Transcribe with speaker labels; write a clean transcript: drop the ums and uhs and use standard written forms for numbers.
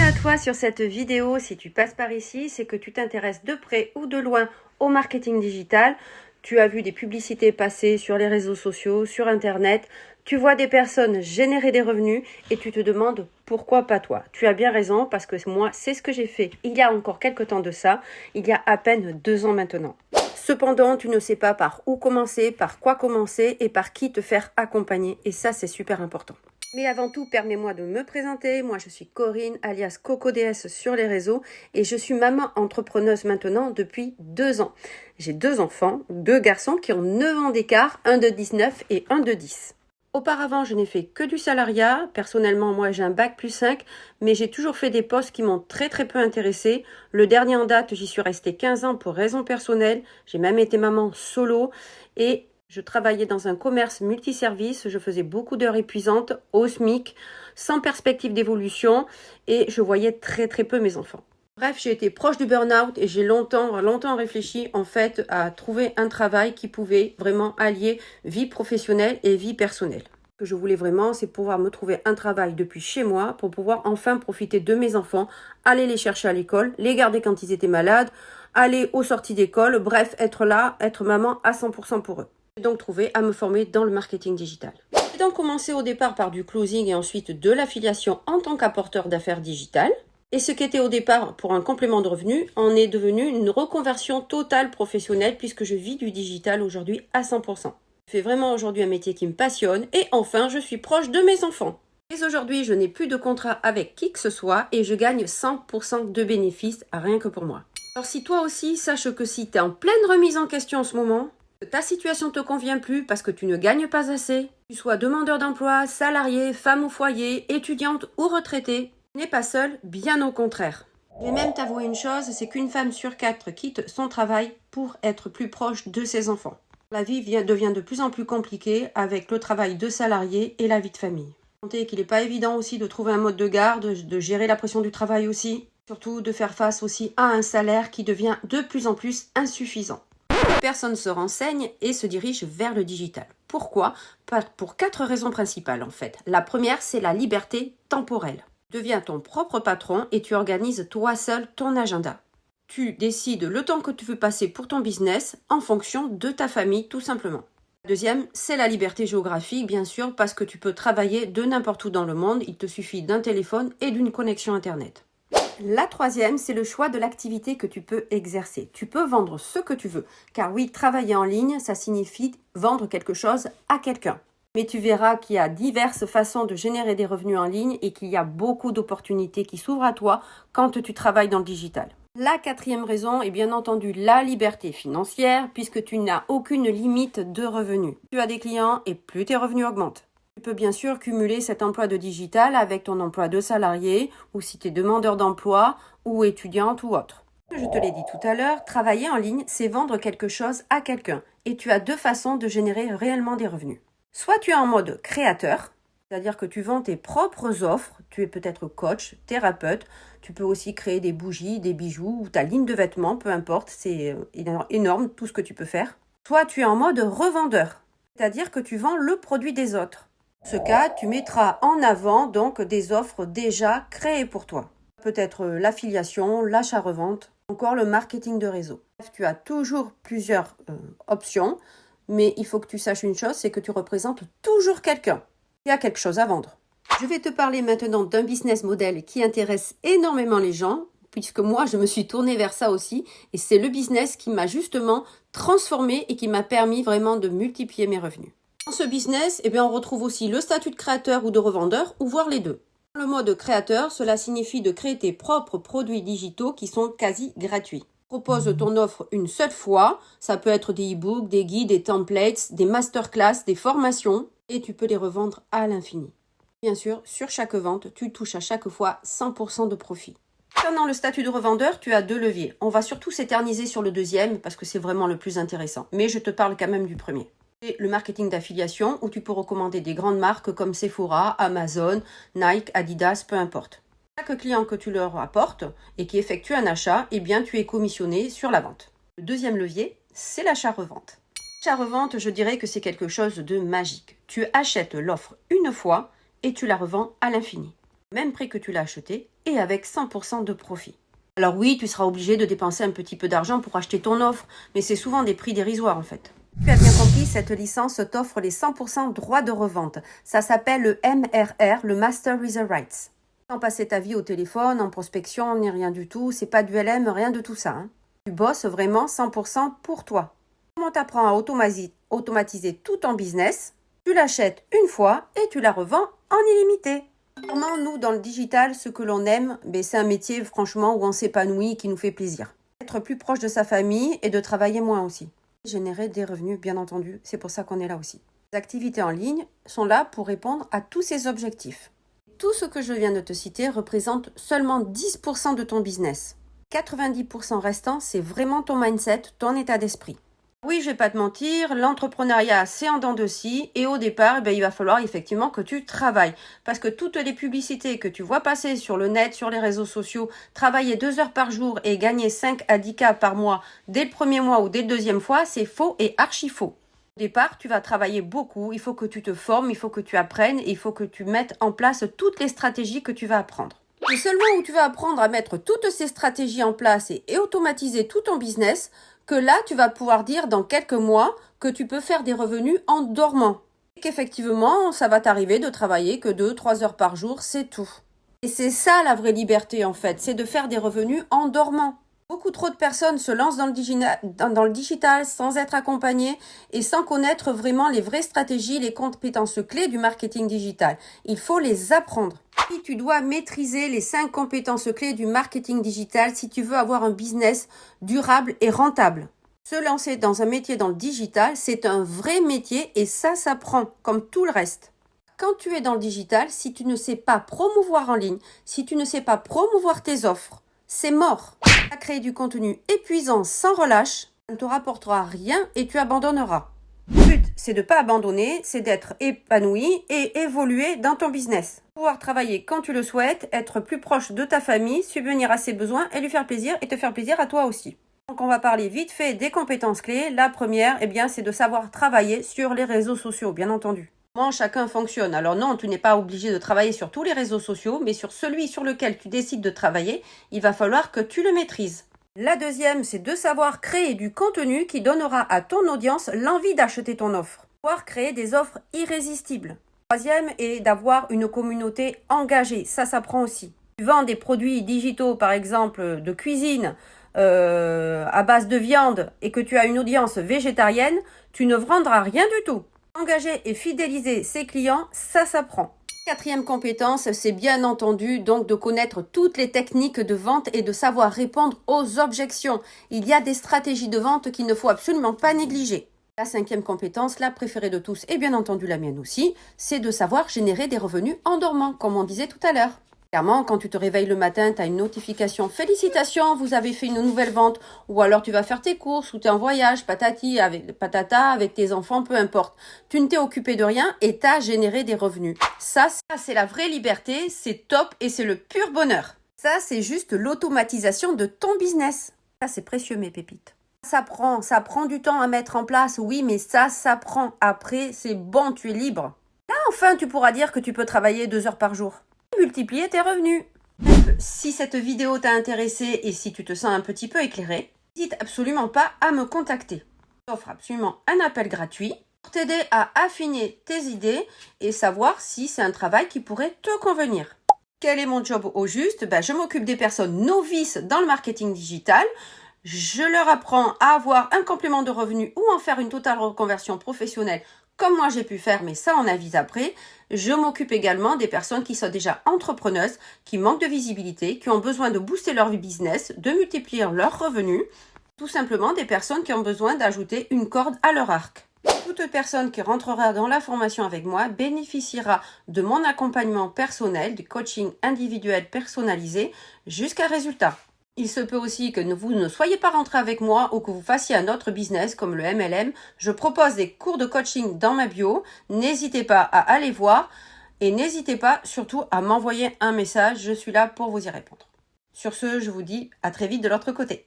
Speaker 1: à toi sur cette vidéo. Si tu passes par ici, c'est que tu t'intéresses de près ou de loin au marketing digital. Tu as vu des publicités passer sur les réseaux sociaux, sur Internet. Tu vois des personnes générer des revenus et tu te demandes pourquoi pas toi. Tu as bien raison parce que moi, c'est ce que j'ai fait il y a encore quelques temps de ça, il y a à peine 2 ans maintenant. Cependant, tu ne sais pas par où commencer, par quoi commencer et par qui te faire accompagner. Et ça, c'est super important. Mais avant tout, permets-moi de me présenter. Moi, je suis Corinne, alias CocoDS sur les réseaux et je suis maman entrepreneuse maintenant depuis 2 ans. J'ai 2 enfants, 2 garçons qui ont 9 ans d'écart, un de 19 et un de 10. Auparavant, je n'ai fait que du salariat. Personnellement, moi, j'ai un bac+5, mais j'ai toujours fait des postes qui m'ont très peu intéressée. Le dernier en date, j'y suis restée 15 ans pour raisons personnelles. J'ai même été maman solo et je travaillais dans un commerce multiservice, je faisais beaucoup d'heures épuisantes, au SMIC, sans perspective d'évolution et je voyais très peu mes enfants. Bref, j'ai été proche du burn-out et j'ai longtemps réfléchi en fait à trouver un travail qui pouvait vraiment allier vie professionnelle et vie personnelle. Ce que je voulais vraiment, c'est pouvoir me trouver un travail depuis chez moi pour pouvoir enfin profiter de mes enfants, aller les chercher à l'école, les garder quand ils étaient malades, aller aux sorties d'école, bref, être là, être maman à 100% pour eux. J'ai donc trouvé à me former dans le marketing digital. J'ai donc commencé au départ par du closing et ensuite de l'affiliation en tant qu'apporteur d'affaires digitales. Et ce qui était au départ pour un complément de revenu en est devenu une reconversion totale professionnelle puisque je vis du digital aujourd'hui à 100%. Je fais vraiment aujourd'hui un métier qui me passionne et enfin je suis proche de mes enfants. Mais aujourd'hui je n'ai plus de contrat avec qui que ce soit et je gagne 100% de bénéfices rien que pour moi. Alors si toi aussi, sache que si tu es en pleine remise en question en ce moment, que ta situation ne te convient plus parce que tu ne gagnes pas assez, que tu sois demandeur d'emploi, salarié, femme au foyer, étudiante ou retraitée, tu n'es pas seule, bien au contraire. Je vais même t'avouer une chose, c'est qu'une femme sur 4 quitte son travail pour être plus proche de ses enfants. La vie devient de plus en plus compliquée avec le travail de salarié et la vie de famille. Comptez qu'il n'est pas évident aussi de trouver un mode de garde, de gérer la pression du travail aussi, surtout de faire face aussi à un salaire qui devient de plus en plus insuffisant. Personne se renseigne et se dirige vers le digital. Pourquoi? Pour 4 raisons principales en fait. La première, c'est la liberté temporelle. Deviens ton propre patron et tu organises toi seul ton agenda. Tu décides le temps que tu veux passer pour ton business en fonction de ta famille tout simplement. La deuxième, c'est la liberté géographique bien sûr parce que tu peux travailler de n'importe où dans le monde, il te suffit d'un téléphone et d'une connexion internet. La troisième, c'est le choix de l'activité que tu peux exercer. Tu peux vendre ce que tu veux, car oui, travailler en ligne, ça signifie vendre quelque chose à quelqu'un. Mais tu verras qu'il y a diverses façons de générer des revenus en ligne et qu'il y a beaucoup d'opportunités qui s'ouvrent à toi quand tu travailles dans le digital. La quatrième raison est bien entendu la liberté financière puisque tu n'as aucune limite de revenus. Tu as des clients et plus tes revenus augmentent. Tu peux bien sûr cumuler cet emploi de digital avec ton emploi de salarié ou si tu es demandeur d'emploi ou étudiante ou autre. Je te l'ai dit tout à l'heure, travailler en ligne, c'est vendre quelque chose à quelqu'un et tu as 2 façons de générer réellement des revenus. Soit tu es en mode créateur, c'est-à-dire que tu vends tes propres offres, tu es peut-être coach, thérapeute, tu peux aussi créer des bougies, des bijoux ou ta ligne de vêtements, peu importe, c'est énorme tout ce que tu peux faire. Soit tu es en mode revendeur, c'est-à-dire que tu vends le produit des autres. Dans ce cas, tu mettras en avant donc des offres déjà créées pour toi. Peut-être l'affiliation, l'achat-revente, encore le marketing de réseau. Tu as toujours plusieurs options. Mais il faut que tu saches une chose, c'est que tu représentes toujours quelqu'un qui a quelque chose à vendre. Je vais te parler maintenant d'un business model qui intéresse énormément les gens, puisque moi, je me suis tournée vers ça aussi. Et c'est le business qui m'a justement transformée et qui m'a permis vraiment de multiplier mes revenus. Dans ce business, on retrouve aussi le statut de créateur ou de revendeur, ou voire les deux. Dans le mode créateur, cela signifie de créer tes propres produits digitaux qui sont quasi gratuits. Propose ton offre une seule fois, ça peut être des e-books, des guides, des templates, des masterclass, des formations et tu peux les revendre à l'infini. Bien sûr, sur chaque vente, tu touches à chaque fois 100% de profit. Concernant le statut de revendeur, tu as 2 leviers. On va surtout s'éterniser sur le deuxième parce que c'est vraiment le plus intéressant. Mais je te parle quand même du premier. C'est le marketing d'affiliation où tu peux recommander des grandes marques comme Sephora, Amazon, Nike, Adidas, peu importe. Chaque client que tu leur apportes et qui effectue un achat, tu es commissionné sur la vente. Le deuxième levier, c'est l'achat-revente. L'achat-revente, je dirais que c'est quelque chose de magique. Tu achètes l'offre une fois et tu la revends à l'infini. Même prix que tu l'as acheté et avec 100% de profit. Alors oui, tu seras obligé de dépenser un petit peu d'argent pour acheter ton offre, mais c'est souvent des prix dérisoires en fait. Tu as bien compris, cette licence t'offre les 100% droits de revente. Ça s'appelle le MRR, le Master Reserve Rights. Sans passer ta vie au téléphone, en prospection, ni rien du tout, c'est pas du LM, rien de tout ça. Hein. Tu bosses vraiment 100% pour toi. Comment t'apprends à automatiser tout ton business? Tu l'achètes une fois et tu la revends en illimité. Vraiment, nous, dans le digital, ce que l'on aime, c'est un métier, franchement, où on s'épanouit et qui nous fait plaisir. Être plus proche de sa famille et de travailler moins aussi. Générer des revenus, bien entendu, c'est pour ça qu'on est là aussi. Les activités en ligne sont là pour répondre à tous ces objectifs. Tout ce que je viens de te citer représente seulement 10% de ton business. 90% restant, c'est vraiment ton mindset, ton état d'esprit. Oui, je vais pas te mentir, l'entrepreneuriat, c'est en dents de scie et au départ, il va falloir effectivement que tu travailles. Parce que toutes les publicités que tu vois passer sur le net, sur les réseaux sociaux, travailler 2 heures par jour et gagner 5 à 10K par mois dès le premier mois ou dès le deuxième fois, c'est faux et archi faux. Au départ, tu vas travailler beaucoup, il faut que tu te formes, il faut que tu apprennes et il faut que tu mettes en place toutes les stratégies que tu vas apprendre. Et seulement où tu vas apprendre à mettre toutes ces stratégies en place et automatiser tout ton business, que là, tu vas pouvoir dire dans quelques mois que tu peux faire des revenus en dormant. Et qu'effectivement, ça va t'arriver de travailler que 2-3 heures par jour, c'est tout. Et c'est ça la vraie liberté en fait, c'est de faire des revenus en dormant. Beaucoup trop de personnes se lancent dans le digital sans être accompagnées et sans connaître vraiment les vraies stratégies, les compétences clés du marketing digital. Il faut les apprendre. Et tu dois maîtriser les 5 compétences clés du marketing digital si tu veux avoir un business durable et rentable. Se lancer dans un métier dans le digital, c'est un vrai métier et ça s'apprend comme tout le reste. Quand tu es dans le digital, si tu ne sais pas promouvoir en ligne, si tu ne sais pas promouvoir tes offres, c'est mort. Tu vas créer du contenu épuisant sans relâche, ça ne te rapportera rien et tu abandonneras. Le but, c'est de ne pas abandonner, c'est d'être épanoui et évoluer dans ton business. Pouvoir travailler quand tu le souhaites, être plus proche de ta famille, subvenir à ses besoins et lui faire plaisir et te faire plaisir à toi aussi. Donc on va parler vite fait des compétences clés. La première, c'est de savoir travailler sur les réseaux sociaux, bien entendu. Comment chacun fonctionne. Alors non, tu n'es pas obligé de travailler sur tous les réseaux sociaux, mais sur celui sur lequel tu décides de travailler, il va falloir que tu le maîtrises. La deuxième, c'est de savoir créer du contenu qui donnera à ton audience l'envie d'acheter ton offre. Pouvoir créer des offres irrésistibles. Troisième est d'avoir une communauté engagée. Ça s'apprend aussi. Tu vends des produits digitaux, par exemple, de cuisine à base de viande et que tu as une audience végétarienne, tu ne vendras rien du tout. Engager et fidéliser ses clients, ça s'apprend. Quatrième compétence, c'est bien entendu donc de connaître toutes les techniques de vente et de savoir répondre aux objections. Il y a des stratégies de vente qu'il ne faut absolument pas négliger. La cinquième compétence, la préférée de tous et bien entendu la mienne aussi, c'est de savoir générer des revenus en dormant, comme on disait tout à l'heure. Clairement, quand tu te réveilles le matin, tu as une notification. Félicitations, vous avez fait une nouvelle vente. Ou alors tu vas faire tes courses ou tu es en voyage, patata, avec tes enfants, peu importe. Tu ne t'es occupé de rien et tu as généré des revenus. Ça, c'est la vraie liberté, c'est top et c'est le pur bonheur. Ça, c'est juste l'automatisation de ton business. Ça, c'est précieux, mes pépites. Ça prend du temps à mettre en place, oui, mais ça prend. Après, c'est bon, tu es libre. Là, enfin, tu pourras dire que tu peux travailler 2 heures par jour. Multiplier tes revenus. Si cette vidéo t'a intéressé et si tu te sens un petit peu éclairé, n'hésite absolument pas à me contacter. J'offre absolument un appel gratuit pour t'aider à affiner tes idées et savoir si c'est un travail qui pourrait te convenir. Quel est mon job au juste? Je m'occupe des personnes novices dans le marketing digital. Je leur apprends à avoir un complément de revenus ou en faire une totale reconversion professionnelle comme moi j'ai pu faire, mais ça on avise après. Je m'occupe également des personnes qui sont déjà entrepreneuses, qui manquent de visibilité, qui ont besoin de booster leur business, de multiplier leurs revenus. Tout simplement des personnes qui ont besoin d'ajouter une corde à leur arc. Toute personne qui rentrera dans la formation avec moi bénéficiera de mon accompagnement personnel, du coaching individuel personnalisé jusqu'à résultat. Il se peut aussi que vous ne soyez pas rentré avec moi ou que vous fassiez un autre business comme le MLM. Je propose des cours de coaching dans ma bio. N'hésitez pas à aller voir et n'hésitez pas surtout à m'envoyer un message. Je suis là pour vous y répondre. Sur ce, je vous dis à très vite de l'autre côté.